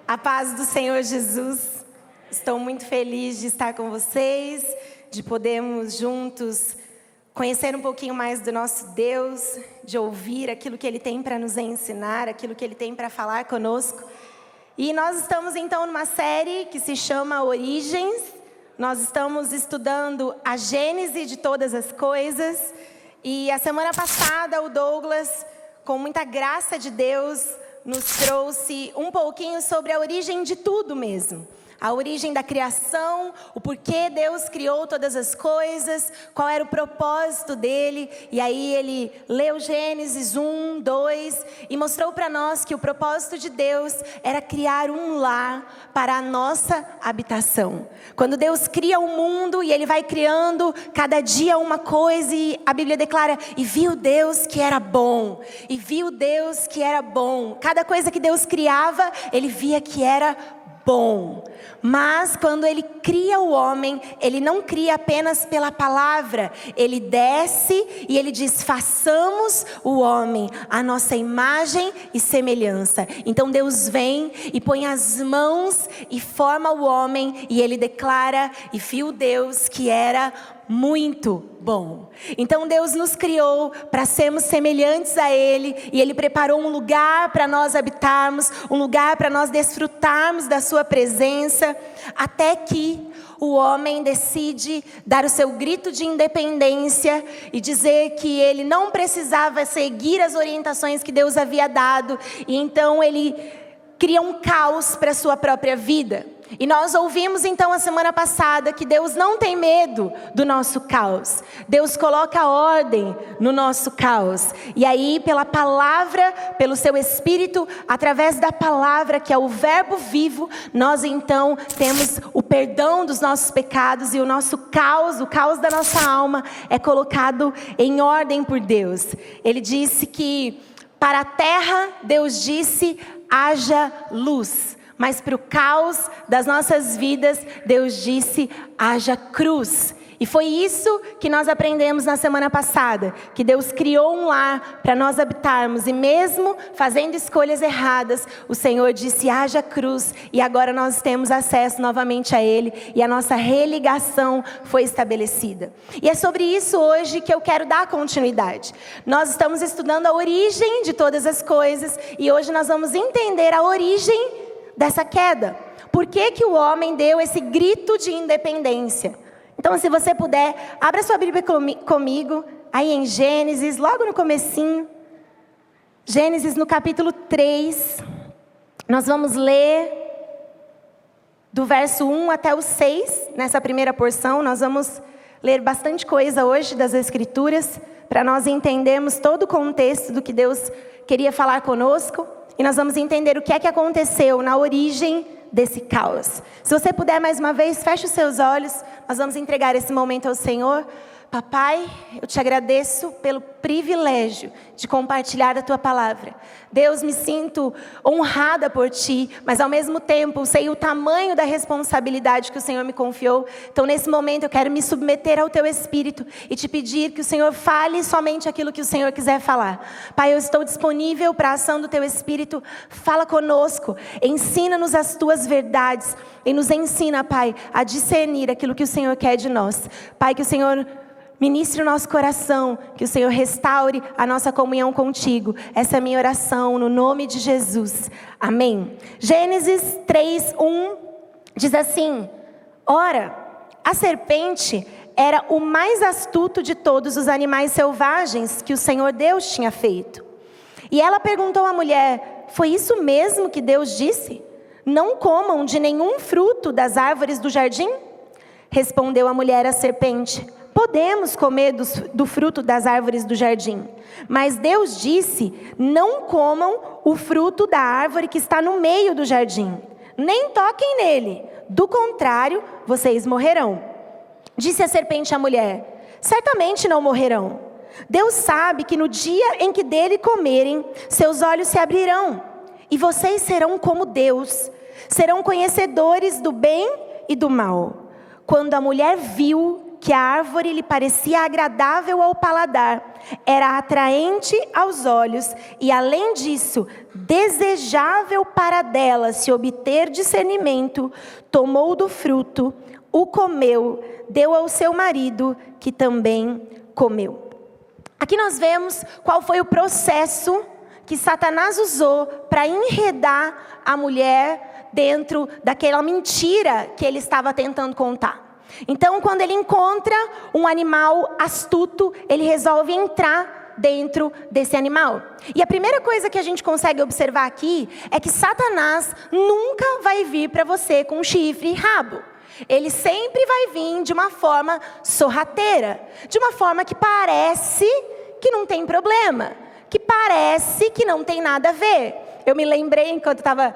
A paz do Senhor Jesus. Estou muito feliz de estar com vocês, de podermos juntos conhecer um pouquinho mais do nosso Deus, de ouvir aquilo que Ele tem para nos ensinar, aquilo que Ele tem para falar conosco. E nós estamos então numa série que se chama Origens. Nós estamos estudando a gênese de todas as coisas. E a semana passada o Douglas, com muita graça de Deus, nos trouxe um pouquinho sobre a origem de tudo mesmo. A origem da criação, o porquê Deus criou todas as coisas, qual era o propósito dele. E aí ele leu Gênesis 1, 2 e mostrou para nós que o propósito de Deus era criar um lar para a nossa habitação. Quando Deus cria o mundo e Ele vai criando cada dia uma coisa, e a Bíblia declara, e viu Deus que era bom, e viu Deus que era bom. Cada coisa que Deus criava, Ele via que era bom. Mas quando Ele cria o homem, Ele não cria apenas pela palavra. Ele desce e Ele diz, façamos o homem à nossa imagem e semelhança. Então Deus vem e põe as mãos e forma o homem. E Ele declara, e viu Deus que era muito bom. Então Deus nos criou para sermos semelhantes a Ele. E Ele preparou um lugar para nós habitarmos, um lugar para nós desfrutarmos da Sua presença. Até que o homem decide dar o seu grito de independência e dizer que ele não precisava seguir as orientações que Deus havia dado. E então ele cria um caos para a sua própria vida. E nós ouvimos então a semana passada que Deus não tem medo do nosso caos. Deus coloca ordem no nosso caos. E aí pela palavra, pelo seu Espírito, através da palavra que é o verbo vivo, nós então temos o perdão dos nossos pecados e o nosso caos, o caos da nossa alma é colocado em ordem por Deus. Ele disse que para a terra Deus disse, haja luz. Mas para o caos das nossas vidas, Deus disse, haja cruz. E foi isso que nós aprendemos na semana passada. Que Deus criou um lar para nós habitarmos. E mesmo fazendo escolhas erradas, o Senhor disse, haja cruz. E agora nós temos acesso novamente a Ele. E a nossa religação foi estabelecida. E é sobre isso hoje que eu quero dar continuidade. Nós estamos estudando a origem de todas as coisas. E hoje nós vamos entender a origem dessa queda. Por que que o homem deu esse grito de independência? Então, se você puder, abra sua Bíblia comigo, aí em Gênesis, logo no comecinho. Gênesis no capítulo 3. Nós vamos ler do verso 1 até o 6, nessa primeira porção. Nós vamos ler bastante coisa hoje das Escrituras, para nós entendermos todo o contexto do que Deus queria falar conosco. E nós vamos entender o que é que aconteceu na origem desse caos. Se você puder mais uma vez, feche os seus olhos. Nós vamos entregar esse momento ao Senhor. Papai, eu te agradeço pelo privilégio de compartilhar a Tua palavra. Deus, me sinto honrada por Ti, mas ao mesmo tempo sei o tamanho da responsabilidade que o Senhor me confiou. Então nesse momento eu quero me submeter ao Teu Espírito e te pedir que o Senhor fale somente aquilo que o Senhor quiser falar. Pai, eu estou disponível para a ação do Teu Espírito. Fala conosco, ensina-nos as Tuas verdades e nos ensina, Pai, a discernir aquilo que o Senhor quer de nós. Pai, que o Senhor ministre o nosso coração, que o Senhor restaure a nossa comunhão contigo. Essa é a minha oração, no nome de Jesus. Amém. Gênesis 3:1 diz assim, ora, a serpente era o mais astuto de todos os animais selvagens que o Senhor Deus tinha feito. E ela perguntou à mulher, foi isso mesmo que Deus disse? Não comam de nenhum fruto das árvores do jardim? Respondeu a mulher à serpente, podemos comer do fruto das árvores do jardim. Mas Deus disse, não comam o fruto da árvore que está no meio do jardim. Nem toquem nele, do contrário, vocês morrerão. Disse a serpente à mulher, certamente não morrerão. Deus sabe que no dia em que dele comerem, seus olhos se abrirão. E vocês serão como Deus, serão conhecedores do bem e do mal. Quando a mulher viu que a árvore lhe parecia agradável ao paladar, era atraente aos olhos e, além disso, desejável para dela se obter discernimento, tomou do fruto, o comeu, deu ao seu marido, que também comeu. Aqui nós vemos qual foi o processo que Satanás usou para enredar a mulher dentro daquela mentira que ele estava tentando contar. Então, quando ele encontra um animal astuto, ele resolve entrar dentro desse animal. E a primeira coisa que a gente consegue observar aqui é que Satanás nunca vai vir para você com chifre e rabo. Ele sempre vai vir de uma forma sorrateira, de uma forma que parece que não tem problema, que parece que não tem nada a ver. Eu me lembrei, enquanto estava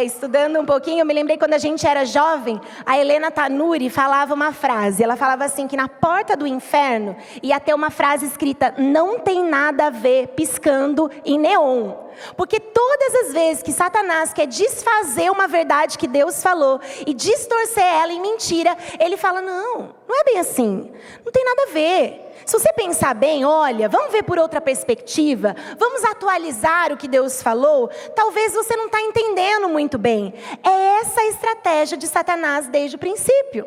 estudando um pouquinho, eu me lembrei quando a gente era jovem, a Helena Tanuri falava uma frase, ela falava assim, que na porta do inferno ia ter uma frase escrita, não tem nada a ver, piscando em neon. Porque todas as vezes que Satanás quer desfazer uma verdade que Deus falou e distorcer ela em mentira, ele fala, não é bem assim, não tem nada a ver. Se você pensar bem, olha, vamos ver por outra perspectiva, vamos atualizar o que Deus falou, talvez você não está entendendo muito bem. É essa a estratégia de Satanás desde o princípio.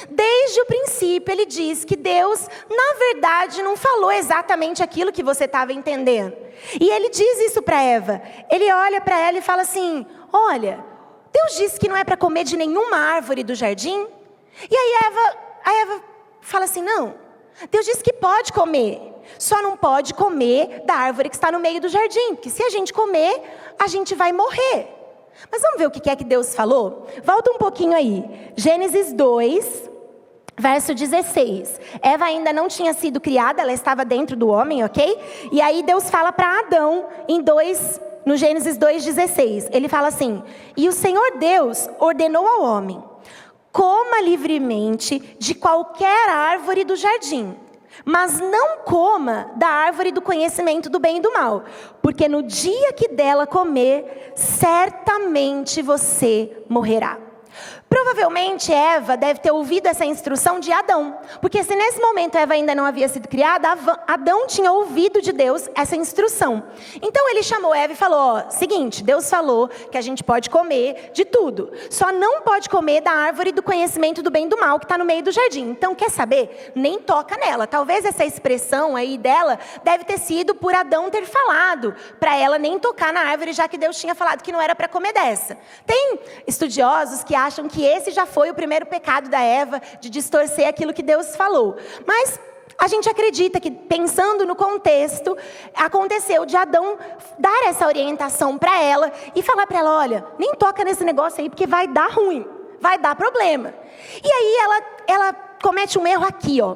Desde o princípio ele diz que Deus, na verdade, não falou exatamente aquilo que você estava entendendo. E ele diz isso para Eva. Ele olha para ela e fala assim, olha, Deus disse que não é para comer de nenhuma árvore do jardim. E aí a Eva fala assim, não, Deus disse que pode comer, só não pode comer da árvore que está no meio do jardim, porque se a gente comer, a gente vai morrer. Mas vamos ver o que é que Deus falou? Volta um pouquinho aí. Gênesis 2, verso 16. Eva ainda não tinha sido criada, ela estava dentro do homem, ok? E aí Deus fala para Adão, no Gênesis 2,16. Ele fala assim, e o Senhor Deus ordenou ao homem, coma livremente de qualquer árvore do jardim, mas não coma da árvore do conhecimento do bem e do mal, porque no dia que dela comer, certamente você morrerá. Provavelmente Eva deve ter ouvido essa instrução de Adão, porque se nesse momento Eva ainda não havia sido criada, Adão tinha ouvido de Deus essa instrução. Então ele chamou Eva e falou, seguinte, Deus falou que a gente pode comer de tudo, só não pode comer da árvore do conhecimento do bem e do mal que está no meio do jardim. Então quer saber? Nem toca nela. Talvez essa expressão aí dela deve ter sido por Adão ter falado para ela nem tocar na árvore, já que Deus tinha falado que não era para comer dessa. Tem estudiosos que acham que esse já foi o primeiro pecado da Eva, de distorcer aquilo que Deus falou. Mas a gente acredita que, pensando no contexto, aconteceu de Adão dar essa orientação para ela e falar para ela, olha, nem toca nesse negócio aí porque vai dar ruim, vai dar problema. E aí ela comete um erro aqui, ó.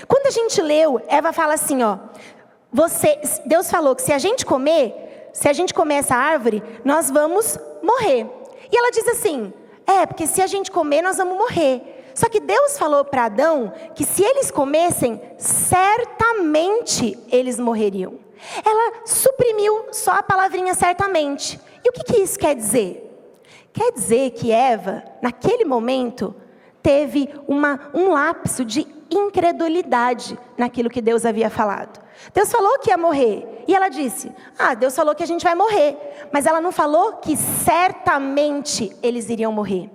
Quando a gente leu, Eva fala assim, ó, Deus falou que se a gente comer essa árvore, nós vamos morrer. E ela diz assim, porque se a gente comer, nós vamos morrer. Só que Deus falou para Adão que se eles comessem, certamente eles morreriam. Ela suprimiu só a palavrinha certamente. E o que isso quer dizer? Quer dizer que Eva, naquele momento, teve um lapso de incredulidade naquilo que Deus havia falado. Deus falou que ia morrer. E ela disse, Deus falou que a gente vai morrer. Mas ela não falou que certamente eles iriam morrer.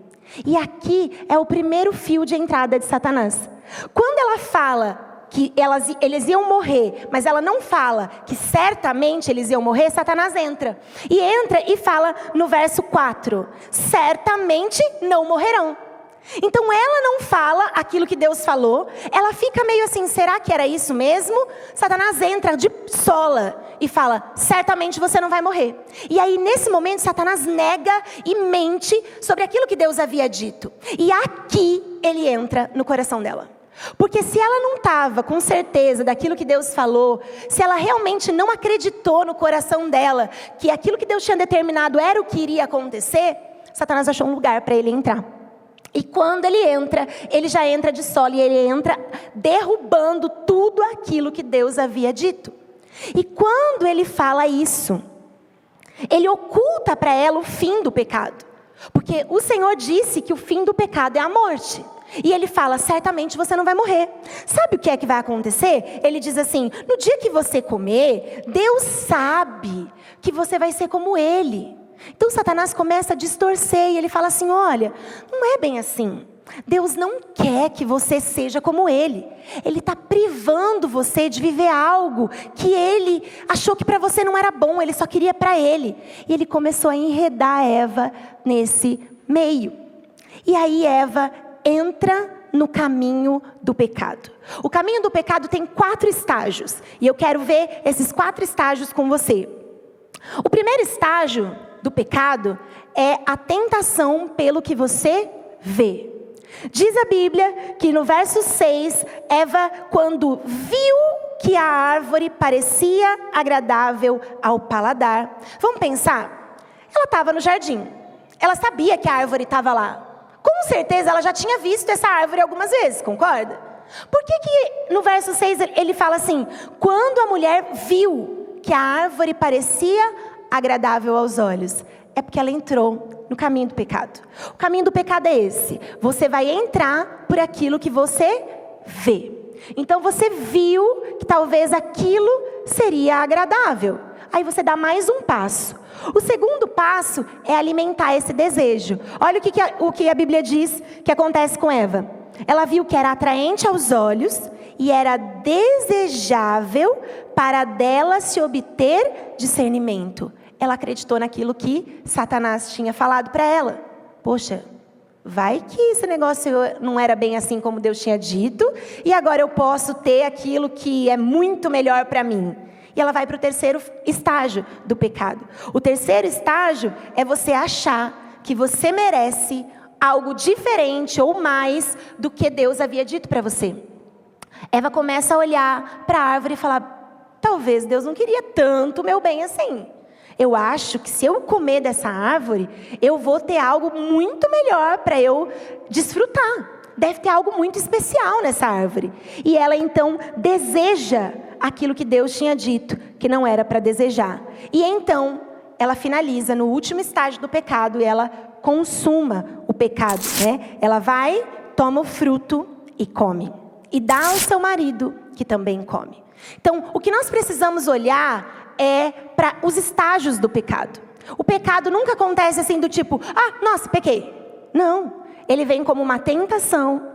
E aqui é o primeiro fio de entrada de Satanás. Quando ela fala que eles iam morrer, mas ela não fala que certamente eles iam morrer, Satanás entra. E entra e fala no verso 4, certamente não morrerão. Então ela não fala aquilo que Deus falou, ela fica meio assim, será que era isso mesmo? Satanás entra de sola e fala, certamente você não vai morrer. E aí nesse momento Satanás nega e mente sobre aquilo que Deus havia dito. E aqui ele entra no coração dela. Porque se ela não estava com certeza daquilo que Deus falou, se ela realmente não acreditou no coração dela, que aquilo que Deus tinha determinado era o que iria acontecer, Satanás achou um lugar para ele entrar. E quando ele entra, ele já entra de sola e ele entra derrubando tudo aquilo que Deus havia dito. E quando ele fala isso, ele oculta para ela o fim do pecado. Porque o Senhor disse que o fim do pecado é a morte. E ele fala, certamente você não vai morrer. Sabe o que é que vai acontecer? Ele diz assim, no dia que você comer, Deus sabe que você vai ser como ele. Então Satanás começa a distorcer e ele fala assim, olha, não é bem assim. Deus não quer que você seja como ele. Ele está privando você de viver algo que ele achou que para você não era bom, ele só queria para ele. E ele começou a enredar Eva nesse meio. E aí Eva entra no caminho do pecado. O caminho do pecado tem 4 estágios. E eu quero ver esses 4 estágios com você. O primeiro estágio do pecado é a tentação pelo que você vê. Diz a Bíblia que no verso 6, Eva, quando viu que a árvore parecia agradável ao paladar. Vamos pensar? Ela estava no jardim. Ela sabia que a árvore estava lá. Com certeza ela já tinha visto essa árvore algumas vezes, concorda? Por que no verso 6 ele fala assim, quando a mulher viu que a árvore parecia agradável aos olhos? É porque ela entrou no caminho do pecado. O caminho do pecado é esse. Você vai entrar por aquilo que você vê. Então você viu que talvez aquilo seria agradável. Aí você dá mais um passo. O segundo passo é alimentar esse desejo. Olha o que a Bíblia diz que acontece com Eva. Ela viu que era atraente aos olhos e era desejável para dela se obter discernimento. Ela acreditou naquilo que Satanás tinha falado para ela. Poxa, vai que esse negócio não era bem assim como Deus tinha dito, e agora eu posso ter aquilo que é muito melhor para mim. E ela vai para o terceiro estágio do pecado. O terceiro estágio é você achar que você merece algo diferente ou mais do que Deus havia dito para você. Eva começa a olhar para a árvore e falar, talvez Deus não queria tanto meu bem assim. Eu acho que se eu comer dessa árvore, eu vou ter algo muito melhor para eu desfrutar. Deve ter algo muito especial nessa árvore. E ela então deseja aquilo que Deus tinha dito, que não era para desejar. E então, ela finaliza no último estágio do pecado e ela consuma o pecado, né? Ela vai, toma o fruto e come. E dá ao seu marido, que também come. Então, o que nós precisamos olhar é para os estágios do pecado. O pecado nunca acontece assim do tipo, nossa, pequei. Não, ele vem como uma tentação,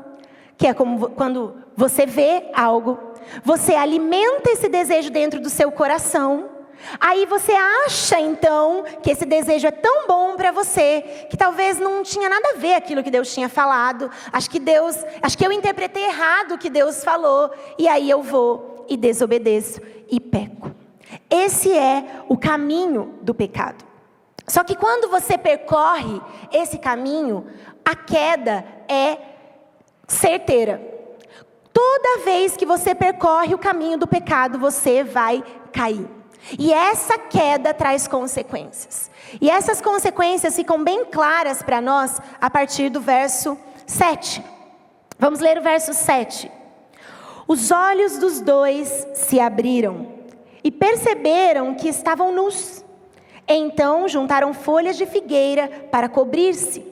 que é como quando você vê algo, você alimenta esse desejo dentro do seu coração, aí você acha então que esse desejo é tão bom para você, que talvez não tinha nada a ver aquilo que Deus tinha falado, acho que eu interpretei errado o que Deus falou, e aí eu vou e desobedeço e peco. Esse é o caminho do pecado. Só que quando você percorre esse caminho, a queda é certeira. Toda vez que você percorre o caminho do pecado, você vai cair. E essa queda traz consequências. E essas consequências ficam bem claras para nós a partir do verso 7. Vamos ler o verso 7. Os olhos dos dois se abriram e perceberam que estavam nus. Então juntaram folhas de figueira para cobrir-se.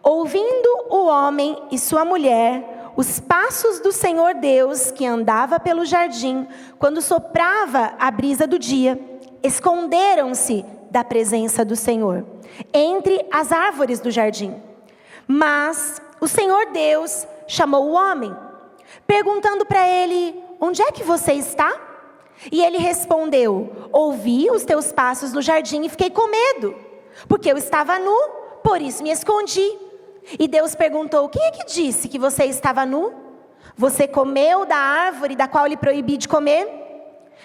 Ouvindo o homem e sua mulher os passos do Senhor Deus que andava pelo jardim, quando soprava a brisa do dia, esconderam-se da presença do Senhor, entre as árvores do jardim. Mas o Senhor Deus chamou o homem, perguntando para ele, onde é que você está? E ele respondeu, ouvi os teus passos no jardim e fiquei com medo, porque eu estava nu, por isso me escondi. E Deus perguntou, quem é que disse que você estava nu? Você comeu da árvore da qual lhe proibi de comer?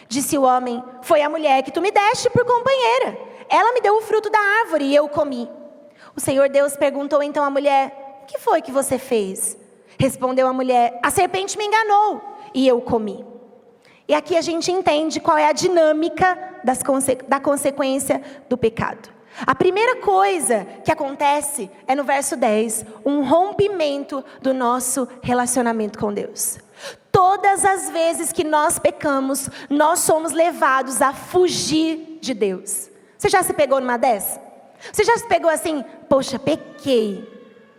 Disse o homem, foi a mulher que tu me deste por companheira. Ela me deu o fruto da árvore e eu comi. O Senhor Deus perguntou então à mulher, o que foi que você fez? Respondeu a mulher, a serpente me enganou e eu comi. E aqui a gente entende qual é a dinâmica da consequência do pecado. A primeira coisa que acontece é no verso 10, um rompimento do nosso relacionamento com Deus. Todas as vezes que nós pecamos, nós somos levados a fugir de Deus. Você já se pegou numa dessa? Você já se pegou assim, poxa, pequei.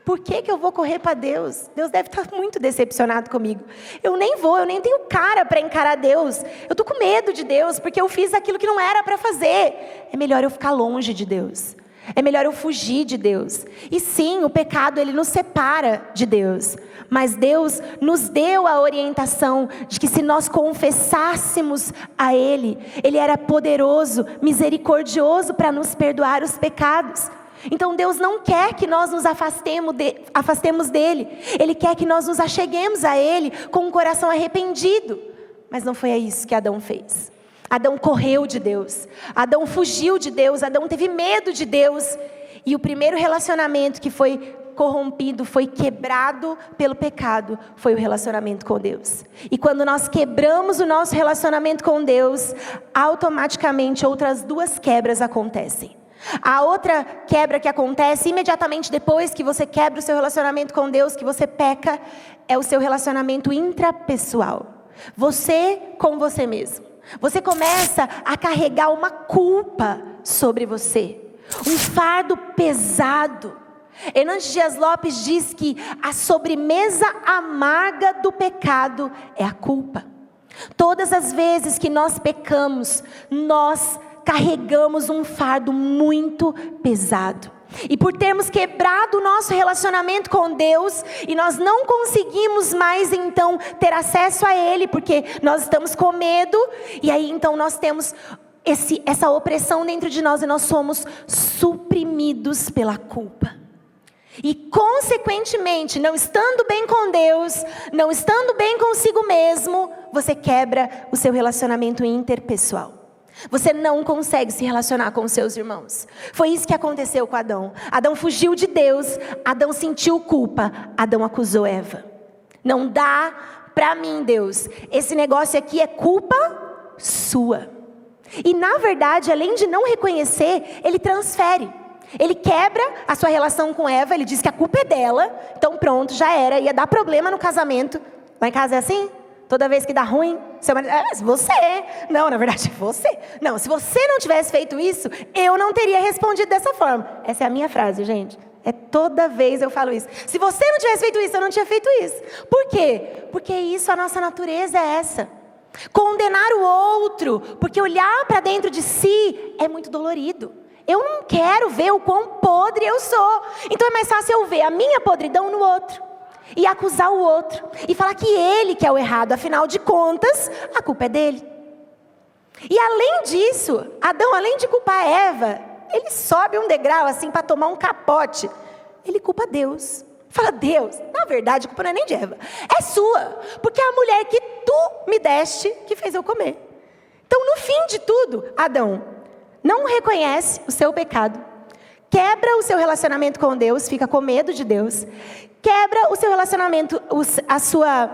Por que eu vou correr para Deus? Deus deve estar muito decepcionado comigo. Eu nem tenho cara para encarar Deus. Eu estou com medo de Deus, porque eu fiz aquilo que não era para fazer. É melhor eu ficar longe de Deus. É melhor eu fugir de Deus. E sim, o pecado, ele nos separa de Deus. Mas Deus nos deu a orientação de que se nós confessássemos a Ele, Ele era poderoso, misericordioso para nos perdoar os pecados. Então Deus não quer que nós nos afastemos dEle. Ele quer que nós nos acheguemos a Ele com um coração arrependido. Mas não foi isso que Adão fez. Adão correu de Deus. Adão fugiu de Deus. Adão teve medo de Deus. E o primeiro relacionamento que foi corrompido, foi quebrado pelo pecado, foi o relacionamento com Deus. E quando nós quebramos o nosso relacionamento com Deus, automaticamente outras duas quebras acontecem. A outra quebra que acontece imediatamente depois que você quebra o seu relacionamento com Deus, que você peca, é o seu relacionamento intrapessoal. Você com você mesmo. Você começa a carregar uma culpa sobre você. Um fardo pesado. Hernandes Dias Lopes diz que a sobremesa amarga do pecado é a culpa. Todas as vezes que nós pecamos, nós carregamos um fardo muito pesado. E por termos quebrado o nosso relacionamento com Deus, e nós não conseguimos mais então ter acesso a Ele, porque nós estamos com medo, e aí então nós temos essa opressão dentro de nós, e nós somos suprimidos pela culpa. E consequentemente, não estando bem com Deus, não estando bem consigo mesmo, você quebra o seu relacionamento interpessoal. Você não consegue se relacionar com os seus irmãos. Foi isso que aconteceu com Adão. Adão fugiu de Deus, Adão sentiu culpa, Adão acusou Eva. Não dá para mim, Deus, esse negócio aqui é culpa sua. E na verdade, além de não reconhecer, ele transfere. Ele quebra a sua relação com Eva, ele diz que a culpa é dela. Então pronto, já era, ia dar problema no casamento. Lá em casa é assim? Toda vez que dá ruim, seu marido, você. Não, na verdade é você. Não, se você não tivesse feito isso, eu não teria respondido dessa forma. Essa é a minha frase, gente. Toda vez eu falo isso. Se você não tivesse feito isso, eu não tinha feito isso. Por quê? Porque isso, a nossa natureza é essa. Condenar o outro, porque olhar para dentro de si é muito dolorido. Eu não quero ver o quão podre eu sou. Então é mais fácil eu ver a minha podridão no outro. E acusar o outro. E falar que ele que é o errado. Afinal de contas, a culpa é dele. E além disso, Adão, além de culpar Eva, ele sobe um degrau assim para tomar um capote. Ele culpa Deus. Fala, Deus, na verdade a culpa não é nem de Eva. É sua. Porque é a mulher que tu me deste que fez eu comer. Então no fim de tudo, Adão não reconhece o seu pecado. Quebra o seu relacionamento com Deus, fica com medo de Deus. Quebra o seu relacionamento, a sua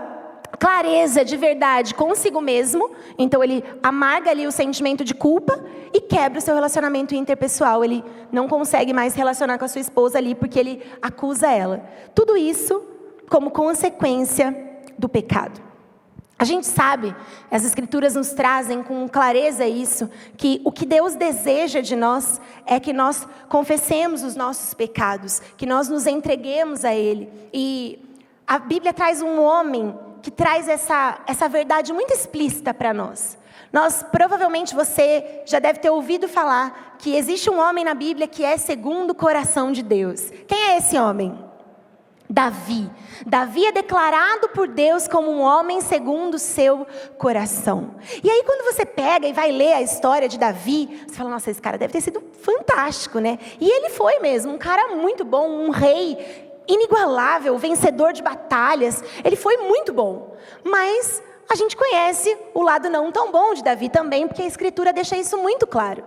clareza de verdade consigo mesmo. Então ele amarga ali o sentimento de culpa e quebra o seu relacionamento interpessoal. Ele não consegue mais se relacionar com a sua esposa ali porque ele acusa ela. Tudo isso como consequência do pecado. A gente sabe, as Escrituras nos trazem com clareza isso, que o que Deus deseja de nós é que nós confessemos os nossos pecados, que nós nos entreguemos a Ele. E a Bíblia traz um homem que traz essa verdade muito explícita para nós. Provavelmente você já deve ter ouvido falar que existe um homem na Bíblia que é segundo o coração de Deus. Quem é esse homem? Davi. Davi é declarado por Deus como um homem segundo o seu coração. E aí quando você pega e vai ler a história de Davi, você fala, nossa, esse cara deve ter sido fantástico, né? E ele foi mesmo, um cara muito bom, um rei inigualável, vencedor de batalhas. Ele foi muito bom. Mas a gente conhece o lado não tão bom de Davi também, porque a Escritura deixa isso muito claro.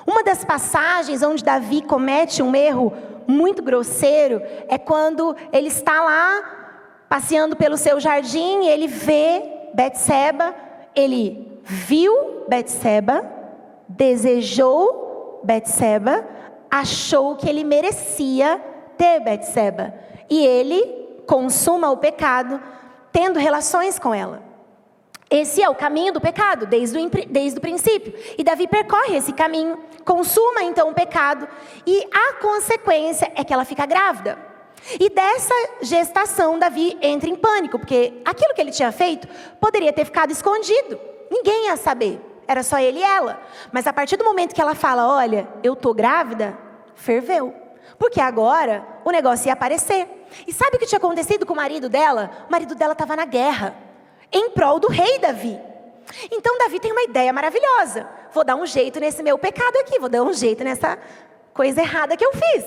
Uma das passagens onde Davi comete um erro muito grosseiro é quando ele está lá passeando pelo seu jardim e ele vê Betseba, ele viu Betseba, desejou Betseba, achou que ele merecia ter Betseba e ele consuma o pecado tendo relações com ela. Esse é o caminho do pecado, desde o princípio. E Davi percorre esse caminho, consuma então o pecado. E a consequência é que ela fica grávida. E dessa gestação, Davi entra em pânico, porque aquilo que ele tinha feito poderia ter ficado escondido. Ninguém ia saber, era só ele e ela. Mas a partir do momento que ela fala, olha, eu tô grávida, ferveu. Porque agora o negócio ia aparecer. E sabe o que tinha acontecido com o marido dela? O marido dela estava na guerra, em prol do rei Davi. Então Davi tem uma ideia maravilhosa. Vou dar um jeito nesse meu pecado aqui, vou dar um jeito nessa coisa errada que eu fiz.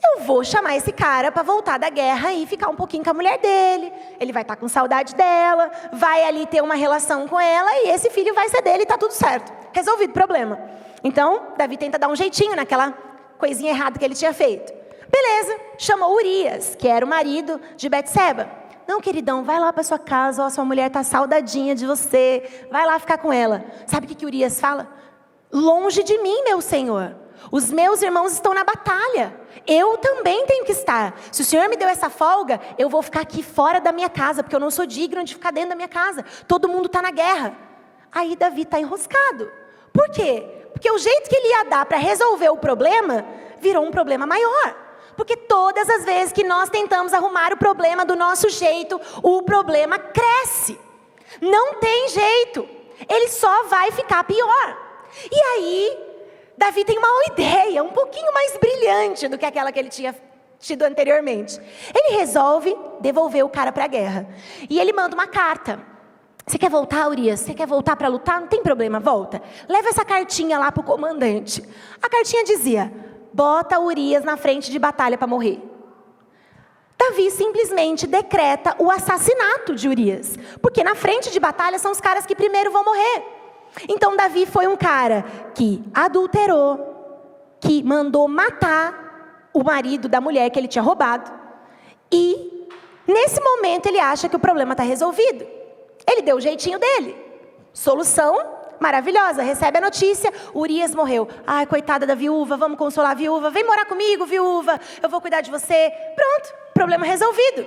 Eu vou chamar esse cara para voltar da guerra e ficar um pouquinho com a mulher dele. Ele vai estar com saudade dela, vai ali ter uma relação com ela e esse filho vai ser dele e está tudo certo. Resolvido o problema. Então, Davi tenta dar um jeitinho naquela coisinha errada que ele tinha feito. Beleza, chamou Urias, que era o marido de Betseba. Não, queridão, vai lá para sua casa, ó, sua mulher está saudadinha de você, vai lá ficar com ela. Sabe o que Urias fala? Longe de mim, meu senhor. Os meus irmãos estão na batalha. Eu também tenho que estar. Se o Senhor me deu essa folga, eu vou ficar aqui fora da minha casa, porque eu não sou digno de ficar dentro da minha casa. Todo mundo está na guerra. Aí Davi está enroscado. Por quê? Porque o jeito que ele ia dar para resolver o problema, virou um problema maior. Porque todas as vezes que nós tentamos arrumar o problema do nosso jeito, o problema cresce. Não tem jeito. Ele só vai ficar pior. E aí Davi tem uma ideia um pouquinho mais brilhante do que aquela que ele tinha tido anteriormente. Ele resolve devolver o cara para a guerra. E ele manda uma carta. Você quer voltar, Urias? Você quer voltar para lutar? Não tem problema, volta. Leva essa cartinha lá para o comandante. A cartinha dizia, bota Urias na frente de batalha para morrer. Davi simplesmente decreta o assassinato de Urias. Porque na frente de batalha são os caras que primeiro vão morrer. Então Davi foi um cara que adulterou, que mandou matar o marido da mulher que ele tinha roubado. E nesse momento ele acha que o problema está resolvido. Ele deu o jeitinho dele. Solução maravilhosa, recebe a notícia, Urias morreu. Ai, coitada da viúva, vamos consolar a viúva. Vem morar comigo, viúva, eu vou cuidar de você. Pronto, problema resolvido.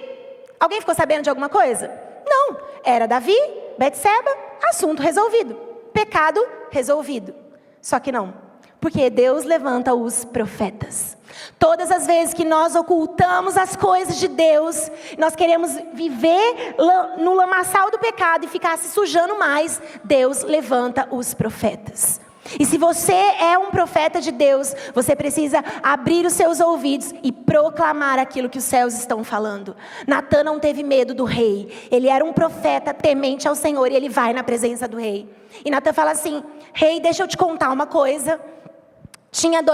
Alguém ficou sabendo de alguma coisa? Não, era Davi, Betseba, assunto resolvido. Pecado resolvido. Só que não, porque Deus levanta os profetas. Todas as vezes que nós ocultamos as coisas de Deus, nós queremos viver no lamaçal do pecado e ficar se sujando mais, Deus levanta os profetas. E se você é um profeta de Deus, você precisa abrir os seus ouvidos e proclamar aquilo que os céus estão falando. Natã não teve medo do rei. Ele era um profeta temente ao Senhor e ele vai na presença do rei. E Natã fala assim, rei, deixa eu te contar uma coisa. Tinha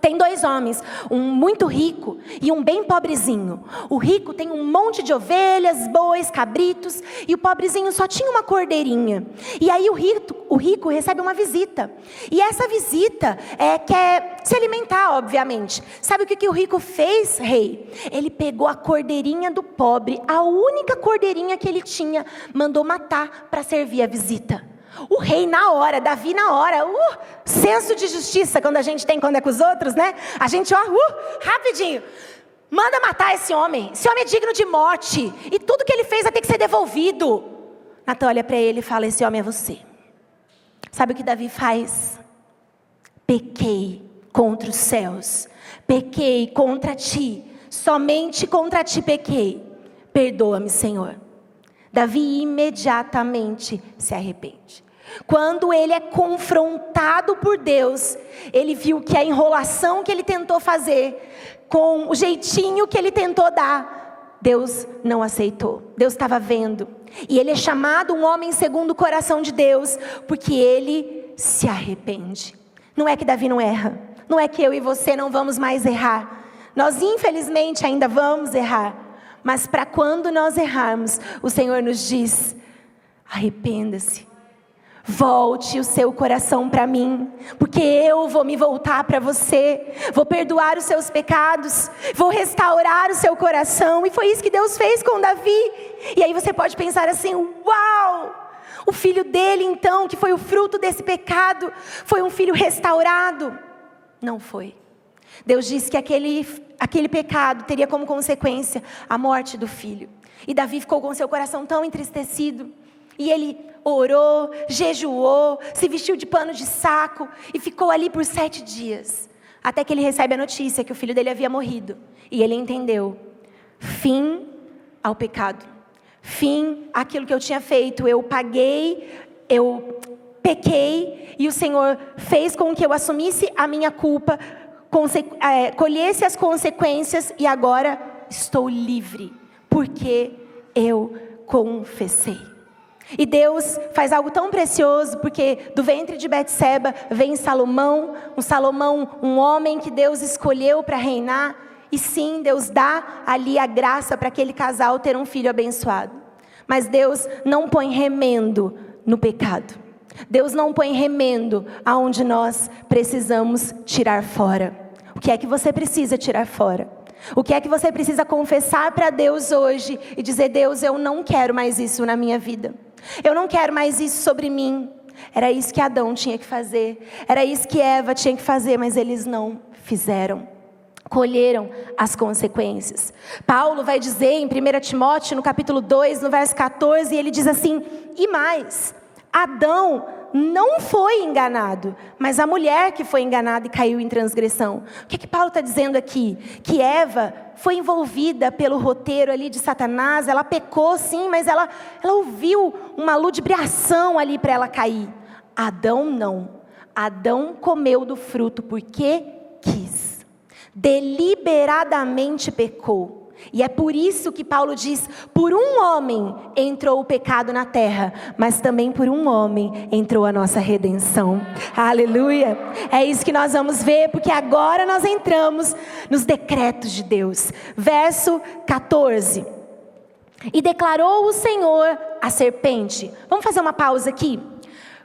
tem dois homens, um muito rico e um bem pobrezinho. O rico tem um monte de ovelhas, bois, cabritos, e o pobrezinho só tinha uma cordeirinha. E aí o rico recebe uma visita. E essa visita quer se alimentar, obviamente. Sabe o que o rico fez, rei? Ele pegou a cordeirinha do pobre, a única cordeirinha que ele tinha, mandou matar para servir a visita. O rei na hora, Davi na hora, senso de justiça quando a gente tem quando é com os outros, né? A gente, rapidinho, manda matar esse homem é digno de morte, e tudo que ele fez vai ter que ser devolvido. Natã olha para ele e fala, esse homem é você. Sabe o que Davi faz? Pequei contra os céus, pequei contra ti, somente contra ti pequei, perdoa-me, Senhor. Davi imediatamente se arrepende. Quando ele é confrontado por Deus, ele viu que a enrolação que ele tentou fazer, com o jeitinho que ele tentou dar, Deus não aceitou. Deus estava vendo. E ele é chamado um homem segundo o coração de Deus, porque ele se arrepende. Não é que Davi não erra. Não é que eu e você não vamos mais errar. Nós infelizmente ainda vamos errar. Mas para quando nós errarmos, o Senhor nos diz, arrependa-se. Volte o seu coração para mim, porque eu vou me voltar para você, vou perdoar os seus pecados, vou restaurar o seu coração. E foi isso que Deus fez com Davi. E aí você pode pensar assim, uau! O filho dele então, que foi o fruto desse pecado, foi um filho restaurado. Não foi. Deus disse que aquele pecado teria como consequência a morte do filho. E Davi ficou com seu coração tão entristecido. E ele orou, jejuou, se vestiu de pano de saco e ficou ali por 7 dias. até que ele recebe a notícia que o filho dele havia morrido. E ele entendeu: fim ao pecado, fim àquilo que eu tinha feito. Eu paguei, eu pequei, e o Senhor fez com que eu assumisse a minha culpa, colhesse as consequências, e agora estou livre, porque eu confessei. E Deus faz algo tão precioso, porque do ventre de Betseba vem Salomão, um homem que Deus escolheu para reinar. E sim, Deus dá ali a graça para aquele casal ter um filho abençoado. Mas Deus não põe remendo no pecado. Deus não põe remendo aonde nós precisamos tirar fora. O que é que você precisa tirar fora? O que é que você precisa confessar para Deus hoje e dizer: Deus, eu não quero mais isso na minha vida. Eu não quero mais isso sobre mim. Era isso que Adão tinha que fazer. Era isso que Eva tinha que fazer, mas eles não fizeram. Colheram as consequências. Paulo vai dizer em 1 Timóteo, no capítulo 2, no verso 14, ele diz assim: e mais, Adão não foi enganado, mas a mulher que foi enganada e caiu em transgressão. O que Paulo está dizendo aqui? Que Eva foi envolvida pelo roteiro ali de Satanás. Ela pecou sim, mas ela ouviu uma ludibriação ali para ela cair. Adão não. Adão comeu do fruto porque quis. Deliberadamente pecou. E é por isso que Paulo diz: por um homem entrou o pecado na terra, mas também por um homem entrou a nossa redenção. Aleluia! É isso que nós vamos ver, porque agora nós entramos nos decretos de Deus. Verso 14. E declarou o Senhor a serpente. Vamos fazer uma pausa aqui.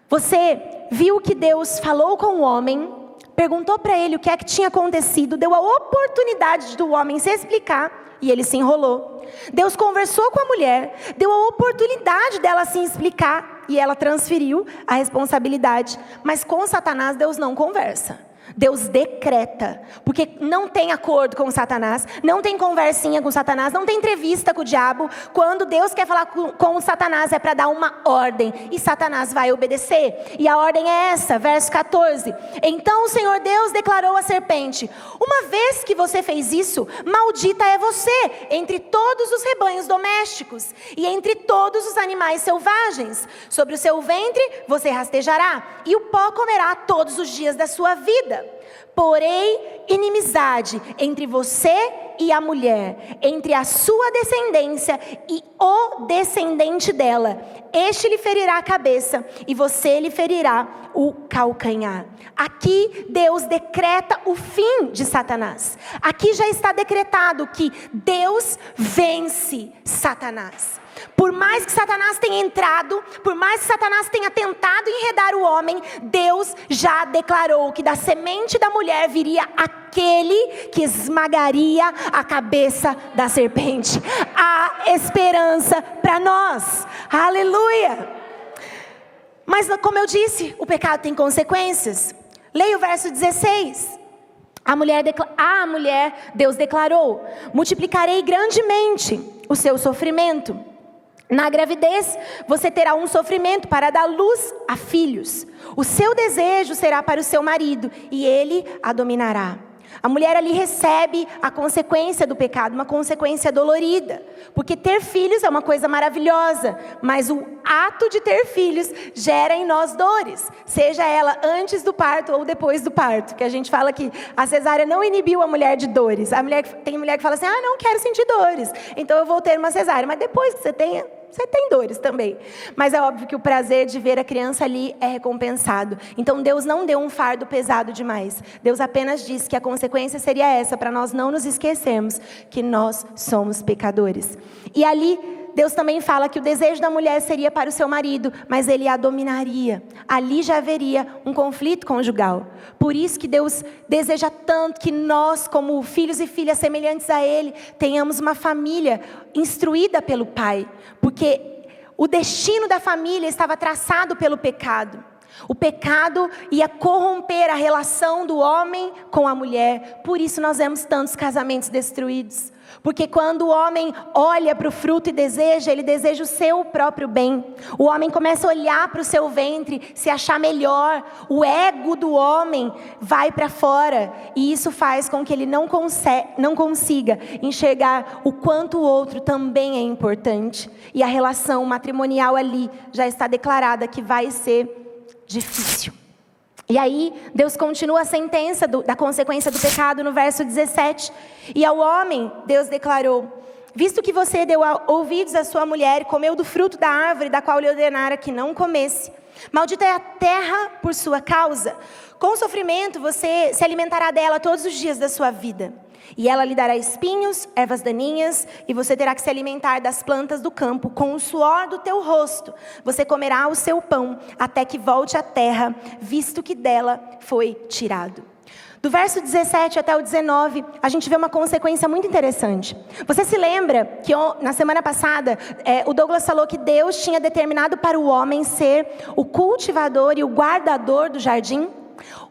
Você viu que Deus falou com o homem, perguntou para ele o que é que tinha acontecido, deu a oportunidade do homem se explicar, e ele se enrolou. Deus conversou com a mulher, deu a oportunidade dela se explicar, e ela transferiu a responsabilidade. Mas com Satanás Deus não conversa. Deus decreta, porque não tem acordo com Satanás, não tem conversinha com Satanás, não tem entrevista com o diabo. Quando Deus quer falar com Satanás é para dar uma ordem, e Satanás vai obedecer. E a ordem é essa, verso 14. Então o Senhor Deus declarou à serpente: uma vez que você fez isso, maldita é você entre todos os rebanhos domésticos e entre todos os animais selvagens. Sobre o seu ventre você rastejará, e o pó comerá todos os dias da sua vida. Porém, inimizade entre você e a mulher, entre a sua descendência e o descendente dela. Este lhe ferirá a cabeça e você lhe ferirá o calcanhar. Aqui Deus decreta o fim de Satanás. Aqui já está decretado que Deus vence Satanás. Por mais que Satanás tenha entrado, por mais que Satanás tenha tentado enredar o homem, Deus já declarou que da semente da mulher viria aquele que esmagaria a cabeça da serpente. Há esperança para nós. Aleluia! Mas como eu disse, o pecado tem consequências. Leia o verso 16. A mulher, Deus declarou: multiplicarei grandemente o seu sofrimento. Na gravidez, você terá um sofrimento para dar luz a filhos. O seu desejo será para o seu marido, e ele a dominará. A mulher ali recebe a consequência do pecado, uma consequência dolorida. Porque ter filhos é uma coisa maravilhosa, mas o ato de ter filhos gera em nós dores. Seja ela antes do parto ou depois do parto. Que a gente fala que a cesárea não inibiu a mulher de dores. Tem mulher que fala assim: não quero sentir dores, então eu vou ter uma cesárea. Mas depois que você tem dores também. Mas é óbvio que o prazer de ver a criança ali é recompensado. Então Deus não deu um fardo pesado demais. Deus apenas disse que a consequência seria essa, para nós não nos esquecermos que nós somos pecadores. E ali Deus também fala que o desejo da mulher seria para o seu marido, mas ele a dominaria. Ali já haveria um conflito conjugal. Por isso que Deus deseja tanto que nós, como filhos e filhas semelhantes a Ele, tenhamos uma família instruída pelo Pai. Porque o destino da família estava traçado pelo pecado. O pecado ia corromper a relação do homem com a mulher. Por isso nós vemos tantos casamentos destruídos. Porque quando o homem olha para o fruto e deseja, ele deseja o seu próprio bem. O homem começa a olhar para o seu ventre, se achar melhor. O ego do homem vai para fora. E isso faz com que ele não consiga enxergar o quanto o outro também é importante. E a relação matrimonial ali já está declarada que vai ser difícil. E aí, Deus continua a sentença da consequência do pecado no verso 17. E ao homem, Deus declarou: visto que você deu ouvidos à sua mulher e comeu do fruto da árvore da qual lhe ordenara que não comesse, maldita é a terra por sua causa. Com sofrimento você se alimentará dela todos os dias da sua vida. E ela lhe dará espinhos, ervas daninhas, e você terá que se alimentar das plantas do campo. Com o suor do teu rosto você comerá o seu pão, até que volte à terra, visto que dela foi tirado. Do verso 17 até o 19, a gente vê uma consequência muito interessante. Você se lembra que na semana passada, o Douglas falou que Deus tinha determinado para o homem ser o cultivador e o guardador do jardim?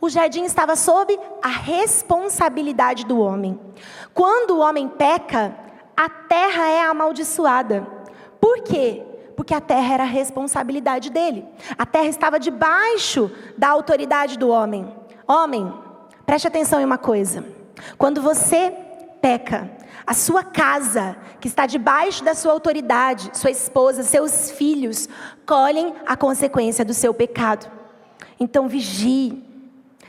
O jardim estava sob a responsabilidade do homem. Quando o homem peca, a terra é amaldiçoada. Por quê? Porque a terra era a responsabilidade dele. A terra estava debaixo da autoridade do homem. Homem, preste atenção em uma coisa. Quando você peca, a sua casa, que está debaixo da sua autoridade, sua esposa, seus filhos, colhem a consequência do seu pecado. Então vigie.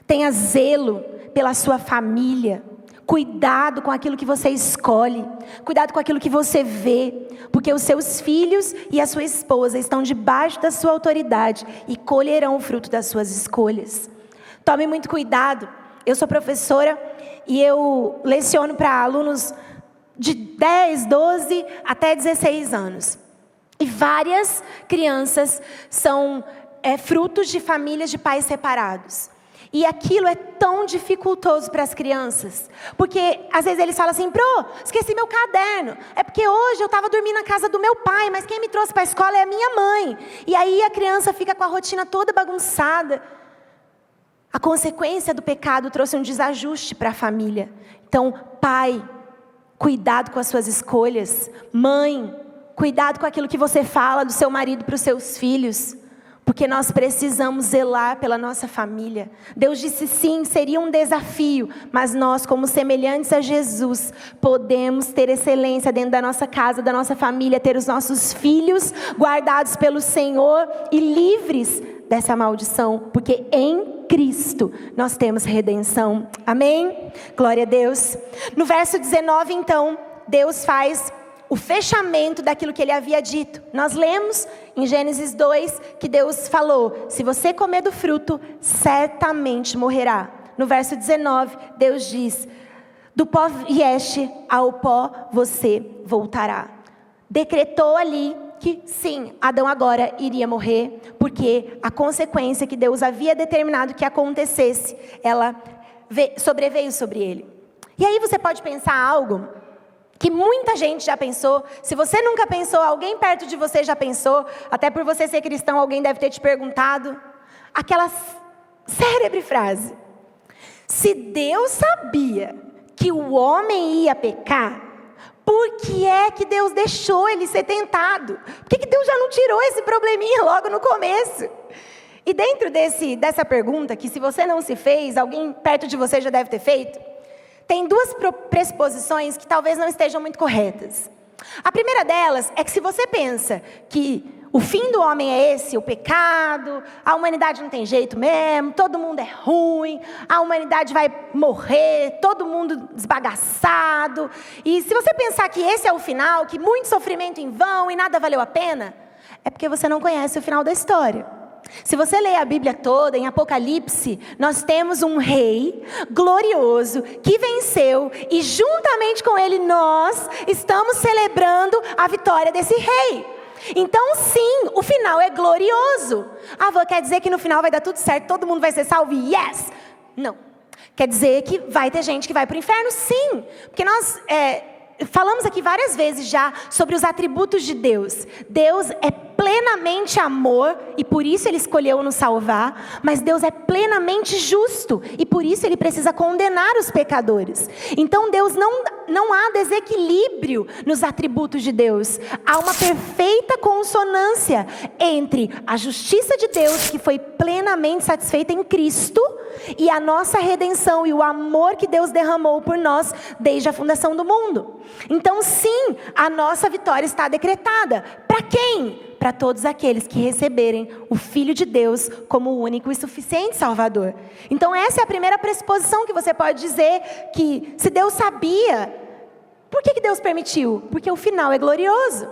Tenha zelo pela sua família. Cuidado com aquilo que você escolhe. Cuidado com aquilo que você vê. Porque os seus filhos e a sua esposa estão debaixo da sua autoridade e colherão o fruto das suas escolhas. Tome muito cuidado. Eu sou professora e eu leciono para alunos de 10, 12 até 16 anos. E várias crianças são frutos de famílias de pais separados. E aquilo é tão dificultoso para as crianças. Porque às vezes eles falam assim: esqueci meu caderno. É porque hoje eu estava dormindo na casa do meu pai, mas quem me trouxe para a escola é a minha mãe. E aí a criança fica com a rotina toda bagunçada. A consequência do pecado trouxe um desajuste para a família. Então, pai, cuidado com as suas escolhas. Mãe, cuidado com aquilo que você fala do seu marido para os seus filhos. Porque nós precisamos zelar pela nossa família. Deus disse sim, seria um desafio. Mas nós, como semelhantes a Jesus, podemos ter excelência dentro da nossa casa, da nossa família. Ter os nossos filhos guardados pelo Senhor e livres dessa maldição. Porque em Cristo nós temos redenção. Amém? Glória a Deus. No verso 19 então, Deus faz o fechamento daquilo que ele havia dito. Nós lemos em Gênesis 2 que Deus falou: se você comer do fruto, certamente morrerá. No verso 19, Deus diz: do pó vieste, ao pó você voltará. Decretou ali que sim, Adão agora iria morrer, porque a consequência que Deus havia determinado que acontecesse, ela sobreveio sobre ele. E aí você pode pensar algo que muita gente já pensou. Se você nunca pensou, alguém perto de você já pensou. Até por você ser cristão, alguém deve ter te perguntado. Aquela célebre frase: se Deus sabia que o homem ia pecar, por que é que Deus deixou ele ser tentado? Por que Deus já não tirou esse probleminha logo no começo? E dentro dessa pergunta, que se você não se fez, alguém perto de você já deve ter feito, tem duas pressuposições que talvez não estejam muito corretas. A primeira delas é que se você pensa que o fim do homem é esse, o pecado, a humanidade não tem jeito mesmo, todo mundo é ruim, a humanidade vai morrer, todo mundo desbagaçado. E se você pensar que esse é o final, que muito sofrimento em vão e nada valeu a pena, é porque você não conhece o final da história. Se você ler a Bíblia toda, em Apocalipse, nós temos um rei glorioso que venceu e juntamente com ele nós estamos celebrando a vitória desse rei. Então sim, o final é glorioso. Quer dizer que no final vai dar tudo certo, todo mundo vai ser salvo? Yes! Não. Quer dizer que vai ter gente que vai para o inferno? Sim. Porque nós falamos aqui várias vezes já sobre os atributos de Deus. Deus é plenamente amor e por isso Ele escolheu nos salvar. Mas Deus é plenamente justo e por isso Ele precisa condenar os pecadores. Então Deus não há desequilíbrio nos atributos de Deus. Há uma perfeita consonância entre a justiça de Deus, que foi plenamente satisfeita em Cristo, e a nossa redenção e o amor que Deus derramou por nós desde a fundação do mundo. Então sim, a nossa vitória está decretada. Para quem? Para todos aqueles que receberem o Filho de Deus como o único e suficiente Salvador. Então essa é a primeira pressuposição que você pode dizer, que se Deus sabia, por que Deus permitiu? Porque o final é glorioso.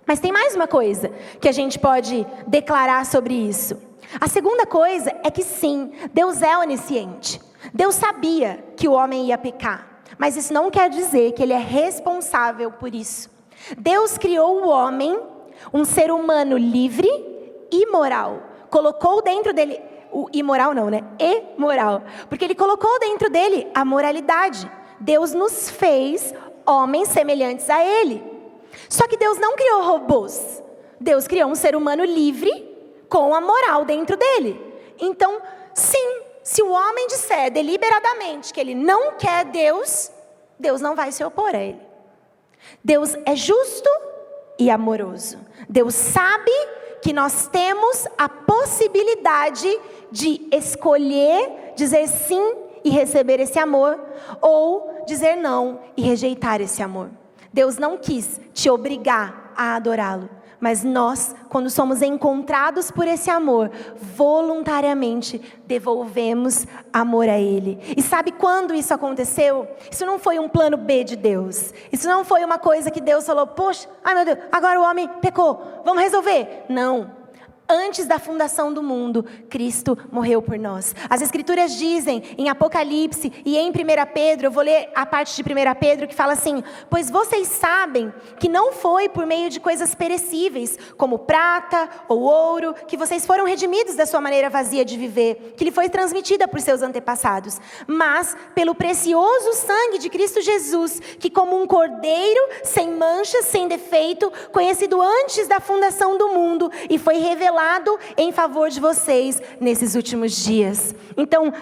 Mas tem mais uma coisa que a gente pode declarar sobre isso. A segunda coisa é que sim, Deus é onisciente. Deus sabia que o homem ia pecar. Mas isso não quer dizer que Ele é responsável por isso. Deus criou o homem, um ser humano livre e moral. Colocou dentro dele, imoral não, né? E moral. Porque Ele colocou dentro dele a moralidade. Deus nos fez homens semelhantes a Ele. Só que Deus não criou robôs. Deus criou um ser humano livre com a moral dentro dele. Então, sim, se o homem disser deliberadamente que ele não quer Deus, Deus não vai se opor a ele. Deus é justo e amoroso. Deus sabe que nós temos a possibilidade de escolher dizer sim e receber esse amor, ou dizer não e rejeitar esse amor. Deus não quis te obrigar a adorá-lo. Mas nós, quando somos encontrados por esse amor, voluntariamente devolvemos amor a Ele. E sabe quando isso aconteceu? Isso não foi um plano B de Deus. Isso não foi uma coisa que Deus falou, poxa, ai meu Deus, agora o homem pecou, vamos resolver. Não. Antes da fundação do mundo, Cristo morreu por nós. As Escrituras dizem em Apocalipse e em 1 Pedro, eu vou ler a parte de 1 Pedro que fala assim: pois vocês sabem que não foi por meio de coisas perecíveis, como prata ou ouro, que vocês foram redimidos da sua maneira vazia de viver, que lhe foi transmitida por seus antepassados, mas pelo precioso sangue de Cristo Jesus, que como um cordeiro, sem mancha, sem defeito, conhecido antes da fundação do mundo, e foi revelado em favor de vocês nesses últimos dias. Então,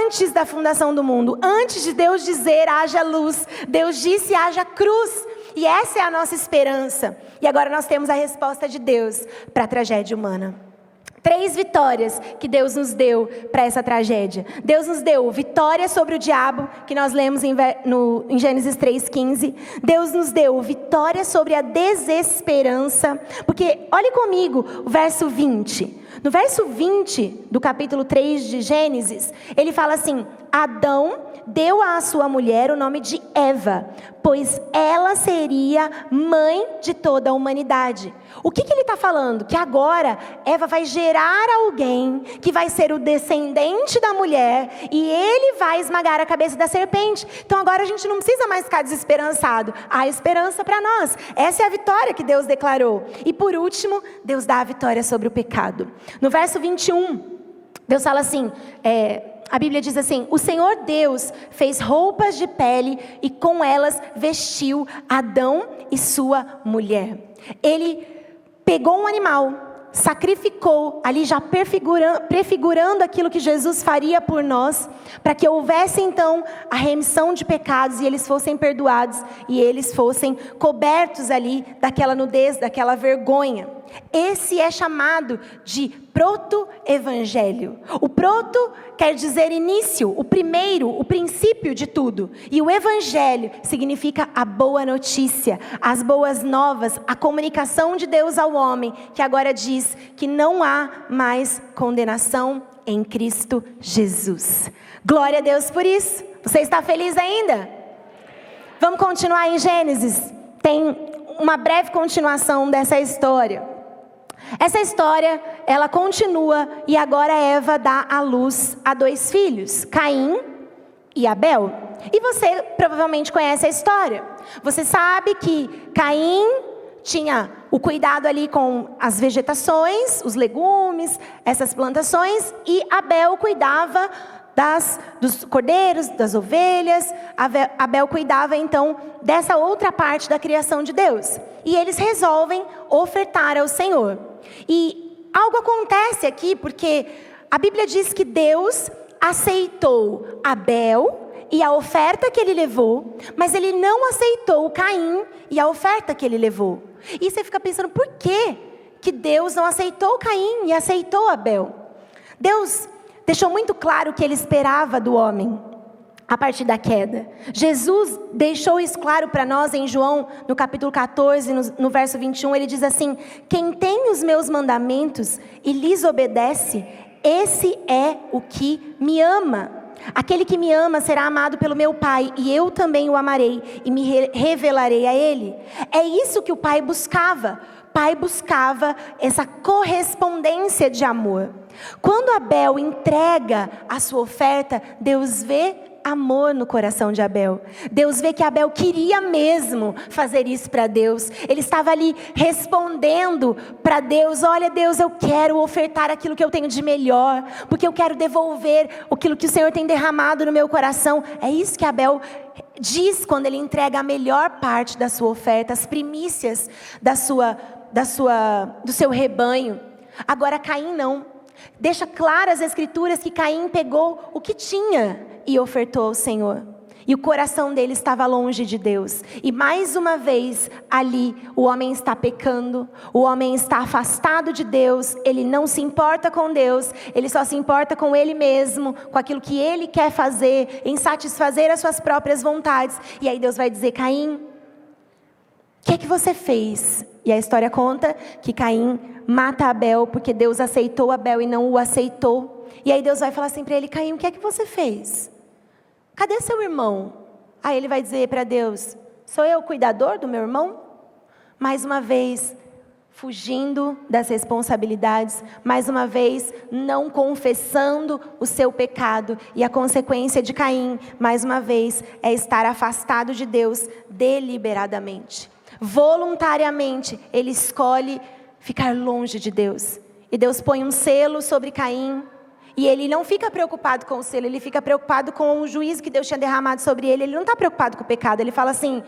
antes da fundação do mundo, antes de Deus dizer haja luz, Deus disse haja cruz. E essa é a nossa esperança. E agora nós temos a resposta de Deus para a tragédia humana. 3 vitórias que Deus nos deu para essa tragédia. Deus nos deu vitória sobre o diabo, que nós lemos em Gênesis 3,15. Deus nos deu vitória sobre a desesperança. Porque, olhe comigo o verso 20. No verso 20 do capítulo 3 de Gênesis, ele fala assim: Adão deu à sua mulher o nome de Eva, pois ela seria mãe de toda a humanidade. O que ele está falando? Que agora Eva vai gerar alguém que vai ser o descendente da mulher e ele vai esmagar a cabeça da serpente. Então agora a gente não precisa mais ficar desesperançado. Há esperança para nós. Essa é a vitória que Deus declarou. E por último, Deus dá a vitória sobre o pecado. No verso 21, Deus fala assim, a Bíblia diz assim: o Senhor Deus fez roupas de pele e com elas vestiu Adão e sua mulher. Ele pegou um animal, sacrificou, ali já prefigurando aquilo que Jesus faria por nós, para que houvesse então a remissão de pecados e eles fossem perdoados e eles fossem cobertos ali daquela nudez, daquela vergonha. Esse é chamado de proto-evangelho. O proto quer dizer início, o primeiro, o princípio de tudo. E o evangelho significa a boa notícia, as boas novas, a comunicação de Deus ao homem, que agora diz que não há mais condenação em Cristo Jesus. Glória a Deus por isso. Você está feliz ainda? Vamos continuar em Gênesis. Tem uma breve continuação dessa história. Essa história, ela continua e agora Eva dá à luz a 2 filhos, Caim e Abel. E você provavelmente conhece a história. Você sabe que Caim tinha o cuidado ali com as vegetações, os legumes, essas plantações, e Abel cuidava dos cordeiros, das ovelhas. Abel cuidava então dessa outra parte da criação de Deus. E eles resolvem ofertar ao Senhor. E algo acontece aqui, porque a Bíblia diz que Deus aceitou Abel e a oferta que ele levou, mas ele não aceitou Caim e a oferta que ele levou. E você fica pensando, por quê que Deus não aceitou Caim e aceitou Abel? Deus deixou muito claro o que ele esperava do homem a partir da queda. Jesus deixou isso claro para nós em João, no capítulo 14, no verso 21, ele diz assim: quem tem os meus mandamentos e lhes obedece, esse é o que me ama. Aquele que me ama será amado pelo meu Pai, e eu também o amarei e me revelarei a ele. É isso que o Pai buscava. O Pai buscava essa correspondência de amor. Quando Abel entrega a sua oferta, Deus vê amor no coração de Abel. Deus vê que Abel queria mesmo fazer isso para Deus. Ele estava ali respondendo para Deus: olha Deus, eu quero ofertar aquilo que eu tenho de melhor, porque eu quero devolver aquilo que o Senhor tem derramado no meu coração. É isso que Abel diz quando ele entrega a melhor parte da sua oferta, as primícias do seu rebanho. Agora Caim não. Deixa claras as escrituras que Caim pegou o que tinha e ofertou ao Senhor. E o coração dele estava longe de Deus. E mais uma vez ali o homem está pecando. O homem está afastado de Deus. Ele não se importa com Deus. Ele só se importa com ele mesmo, com aquilo que ele quer fazer, em satisfazer as suas próprias vontades. E aí Deus vai dizer: Caim, o que é que você fez? E a história conta que Caim mata Abel porque Deus aceitou Abel e não o aceitou. E aí Deus vai falar assim para ele: Caim, o que é que você fez? Cadê seu irmão? Aí ele vai dizer para Deus: sou eu o cuidador do meu irmão? Mais uma vez, fugindo das responsabilidades, mais uma vez, não confessando o seu pecado. E a consequência de Caim, mais uma vez, é estar afastado de Deus deliberadamente. Voluntariamente, ele escolhe ficar longe de Deus. E Deus põe um selo sobre Caim. E ele não fica preocupado com o selo, ele fica preocupado com o juízo que Deus tinha derramado sobre ele. Ele não está preocupado com o pecado. Ele fala assim: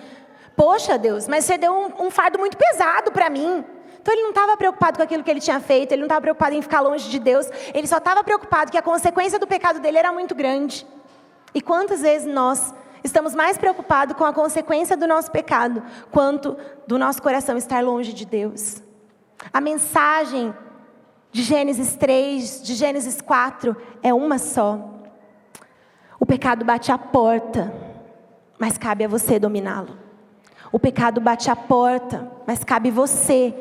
poxa Deus, mas você deu um fardo muito pesado para mim. Então ele não estava preocupado com aquilo que ele tinha feito. Ele não estava preocupado em ficar longe de Deus. Ele só estava preocupado que a consequência do pecado dele era muito grande. E quantas vezes nós estamos mais preocupados com a consequência do nosso pecado, quanto do nosso coração estar longe de Deus? A mensagem de Gênesis 3, de Gênesis 4, é uma só. O pecado bate à porta, mas cabe a você dominá-lo. O pecado bate à porta, mas cabe você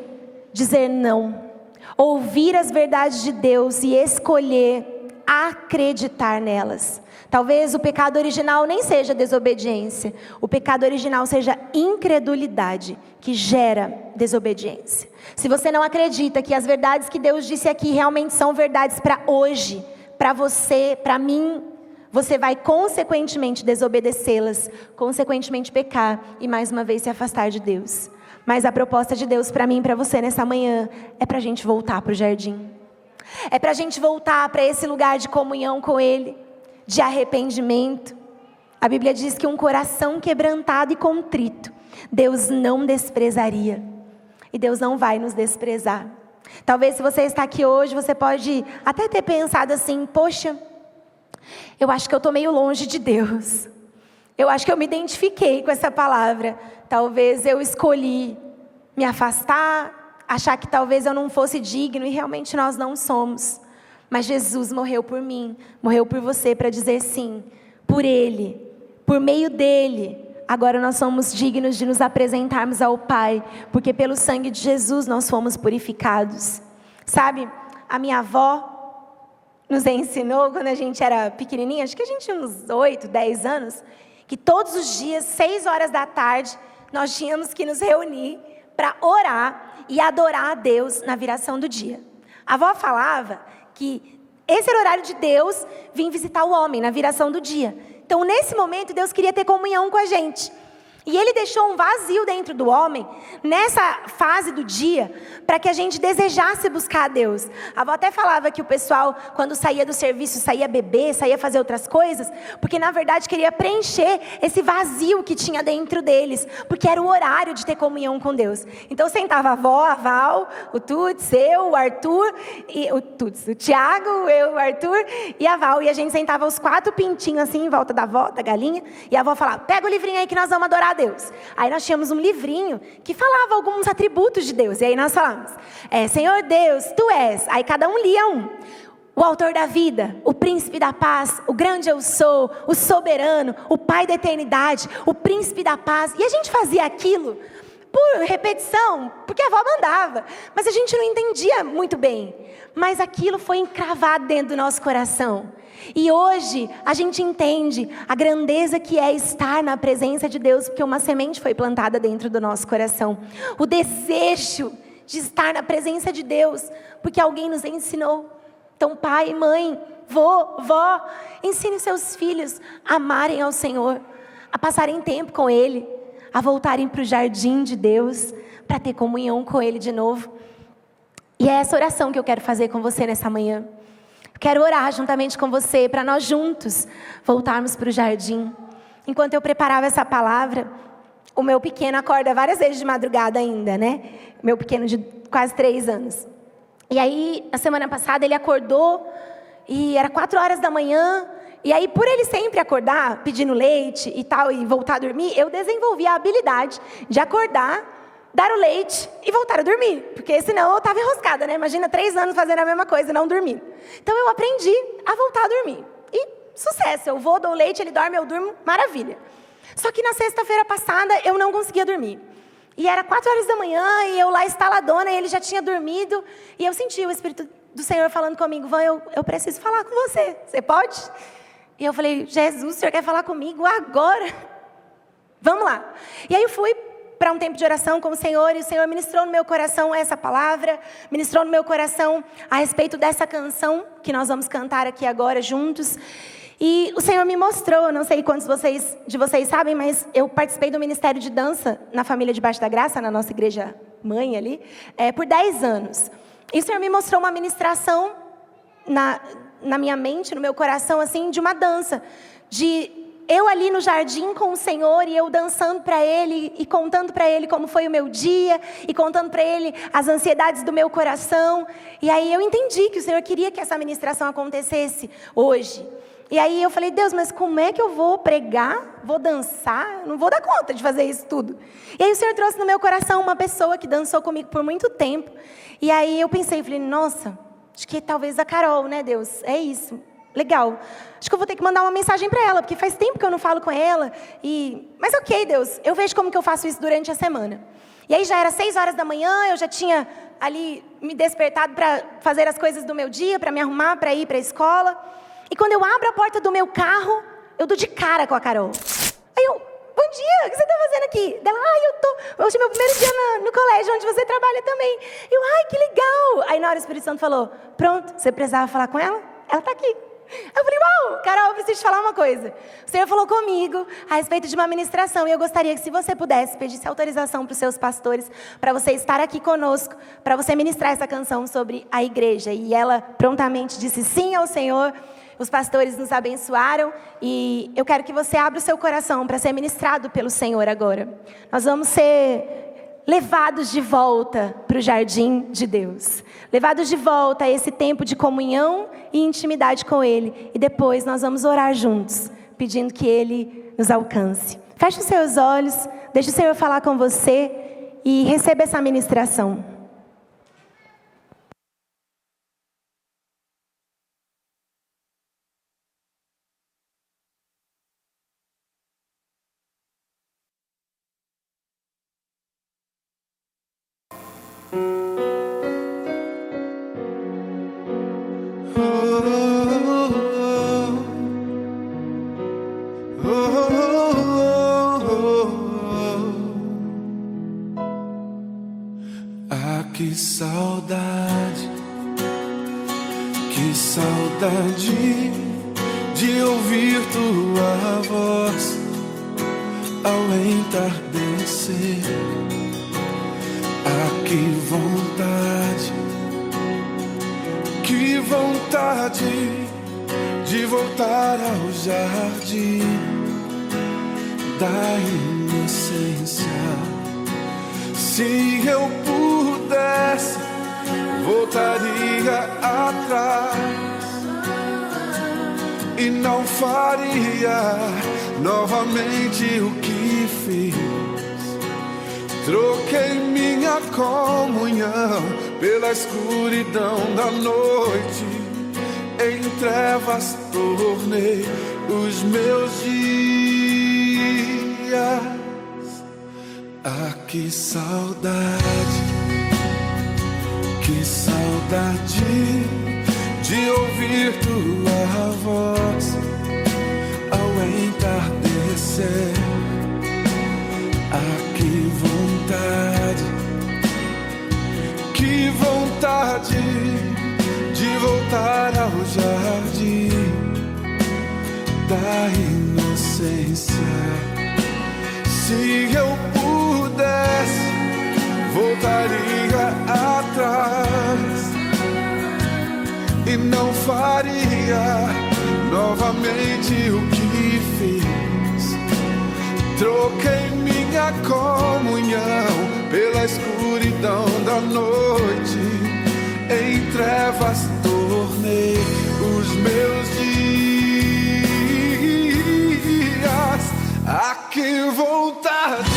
dizer não. Ouvir as verdades de Deus e escolher acreditar nelas. Talvez o pecado original nem seja desobediência. O pecado original seja incredulidade, que gera desobediência. Se você não acredita que as verdades que Deus disse aqui realmente são verdades para hoje, para você, para mim, você vai consequentemente desobedecê-las, consequentemente pecar e mais uma vez se afastar de Deus. Mas a proposta de Deus para mim e para você nessa manhã é para a gente voltar para o jardim. É para a gente voltar para esse lugar de comunhão com Ele, de arrependimento. A Bíblia diz que um coração quebrantado e contrito, Deus não desprezaria. E Deus não vai nos desprezar. Talvez se você está aqui hoje, você pode até ter pensado assim: poxa, eu acho que eu estou meio longe de Deus. Eu acho que eu me identifiquei com essa palavra. Talvez eu escolhi me afastar, achar que talvez eu não fosse digno, e realmente nós não somos. Mas Jesus morreu por mim, morreu por você para dizer sim. Por Ele, por meio dEle, agora nós somos dignos de nos apresentarmos ao Pai, porque pelo sangue de Jesus nós fomos purificados. Sabe, a minha avó nos ensinou quando a gente era pequenininha, acho que a gente tinha uns 8, 10 anos, que todos os dias, 6 horas da tarde, nós tínhamos que nos reunir para orar e adorar a Deus na viração do dia. A avó falava que esse era o horário de Deus vir visitar o homem na viração do dia. Então, nesse momento, Deus queria ter comunhão com a gente. E Ele deixou um vazio dentro do homem, nessa fase do dia, para que a gente desejasse buscar a Deus. A avó até falava que o pessoal, quando saía do serviço, saía beber, saía fazer outras coisas, porque na verdade queria preencher esse vazio que tinha dentro deles, porque era o horário de ter comunhão com Deus. Então sentava a avó, a Val, o Tuts, eu, o Arthur, o Tiago, eu, o Arthur e a Val. E a gente sentava os 4 pintinhos assim, em volta da avó, da galinha, e a avó falava, pega o livrinho aí que nós vamos adorar a Deus. Aí nós tínhamos um livrinho que falava alguns atributos de Deus. E aí nós falamos, Senhor Deus, Tu és. Aí cada um lia um. O autor da vida, o príncipe da paz, o grande eu sou, o soberano, o pai da eternidade, o príncipe da paz. E a gente fazia aquilo por repetição, porque a avó mandava. Mas a gente não entendia muito bem. Mas aquilo foi encravado dentro do nosso coração. E hoje a gente entende a grandeza que é estar na presença de Deus, porque uma semente foi plantada dentro do nosso coração. O desejo de estar na presença de Deus, porque alguém nos ensinou. Então pai, mãe, vô, vó, ensine seus filhos a amarem ao Senhor, a passarem tempo com Ele, a voltarem para o jardim de Deus, para ter comunhão com Ele de novo. E é essa oração que eu quero fazer com você nessa manhã. Quero orar juntamente com você, para nós juntos voltarmos para o jardim. Enquanto eu preparava essa palavra, o meu pequeno acorda várias vezes de madrugada ainda, né? Meu pequeno de quase 3 anos. E aí, a semana passada, ele acordou, e era 4 horas da manhã, e aí, por ele sempre acordar, pedindo leite e tal, e voltar a dormir, eu desenvolvi a habilidade de acordar, dar o leite e voltar a dormir. Porque senão eu estava enroscada, né? Imagina 3 anos fazendo a mesma coisa e não dormindo. Então eu aprendi a voltar a dormir. E sucesso, eu vou, dou o leite, ele dorme, eu durmo, maravilha. Só que na sexta-feira passada eu não conseguia dormir. E era 4 horas da manhã e eu lá estaladona e ele já tinha dormido. E eu senti o Espírito do Senhor falando comigo, Van, eu preciso falar com você. Você pode? E eu falei, Jesus, o Senhor quer falar comigo agora? Vamos lá. E aí eu fui para um tempo de oração com o Senhor, e o Senhor ministrou no meu coração essa palavra, ministrou no meu coração a respeito dessa canção que nós vamos cantar aqui agora juntos. E o Senhor me mostrou, eu não sei quantos de vocês sabem, mas eu participei do Ministério de Dança na Família Debaixo da Graça, na nossa igreja mãe ali, por 10 anos. E o Senhor me mostrou uma ministração na minha mente, no meu coração, assim, de uma dança, de eu ali no jardim com o Senhor e eu dançando para Ele e contando para Ele como foi o meu dia e contando para Ele as ansiedades do meu coração. E aí eu entendi que o Senhor queria que essa ministração acontecesse hoje. E aí eu falei, Deus, mas como é que eu vou pregar, vou dançar? Não vou dar conta de fazer isso tudo. E aí o Senhor trouxe no meu coração uma pessoa que dançou comigo por muito tempo. E aí eu pensei, falei, nossa, acho que talvez a Carol, né, Deus? É isso. Legal. Acho que eu vou ter que mandar uma mensagem para ela, porque faz tempo que eu não falo com ela. Mas ok, Deus, eu vejo como que eu faço isso durante a semana. E aí já era 6 horas da manhã, eu já tinha ali me despertado para fazer as coisas do meu dia, para me arrumar, para ir para a escola. E quando eu abro a porta do meu carro, eu dou de cara com a Carol. Aí eu, bom dia, o que você está fazendo aqui? Ela, hoje é meu primeiro dia no colégio, onde você trabalha também. Eu, que legal. Aí na hora o Espírito Santo falou, pronto, você precisava falar com ela? Ela está aqui. Eu falei, Carol, eu preciso te falar uma coisa. O Senhor falou comigo a respeito de uma ministração. E eu gostaria que, se você pudesse, pedisse autorização para os seus pastores, para você estar aqui conosco, para você ministrar essa canção sobre a igreja. E ela prontamente disse sim ao Senhor. Os pastores nos abençoaram. E eu quero que você abra o seu coração para ser ministrado pelo Senhor agora. Nós vamos ser levados de volta para o jardim de Deus. Levados de volta a esse tempo de comunhão e intimidade com Ele. E depois nós vamos orar juntos, pedindo que Ele nos alcance. Feche os seus olhos, deixe o Senhor falar com você e receba essa ministração. Que saudade de ouvir tua voz ao entardecer. Ah, que vontade de voltar ao jardim da inocência. Se eu pudesse, voltaria atrás e não faria novamente o que fiz. Troquei minha comunhão pela escuridão da noite. Em trevas tornei os meus dias. Ah, que saudade de ouvir tua voz ao entardecer. Ah, que vontade de voltar ao jardim da inocência. Se eu pudesse, voltaria atrás e não faria novamente o que fiz. Troquei minha comunhão pela escuridão da noite. Em trevas tornei os meus dias. Ah, que vontade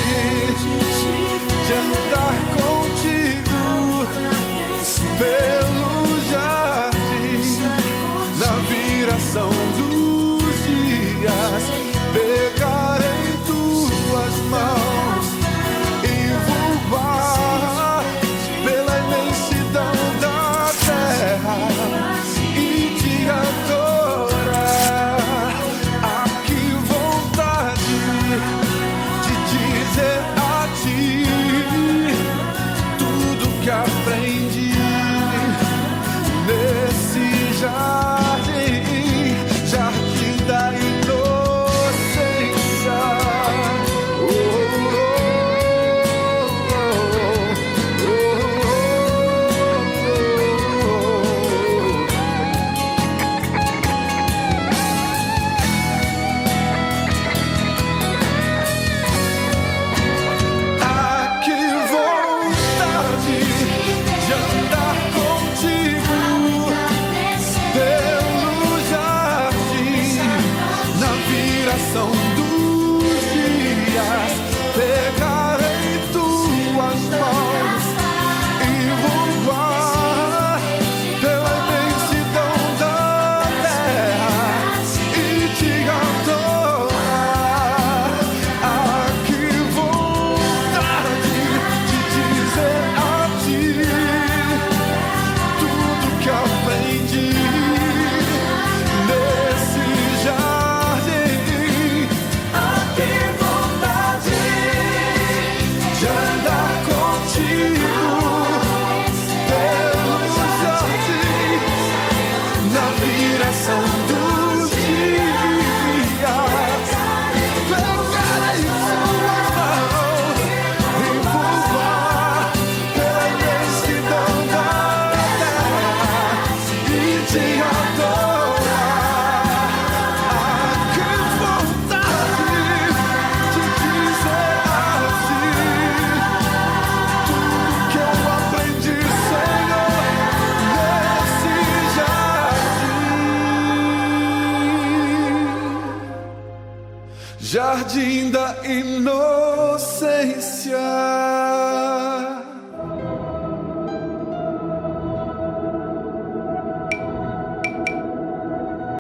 de andar contigo pelo jardim, na viração dos dias, pegar em tuas mãos e voar pela imensidão da terra e te adorar. Ah, que vontade de dizer a ti tudo que aprendi nesse jardim, jardim da inocência. Oh, oh, oh, Ah, que vontade de andar contigo pelo jardim, na viração dos dias, pegar em tuas mãos e voar pela imensidão da terra e te adorar. Ah, que vontade de dizer a ti tudo que aprendi nesse jardim. Ah, que vontade de andar contigo pelo jardim, na viração dos dias, pegar em suas mãos e voar pela imensidão da terra e te adorar. Ah, que vontade de dizer a ti tudo que eu aprendi, Senhor, nesse jardim, jardim da inocência.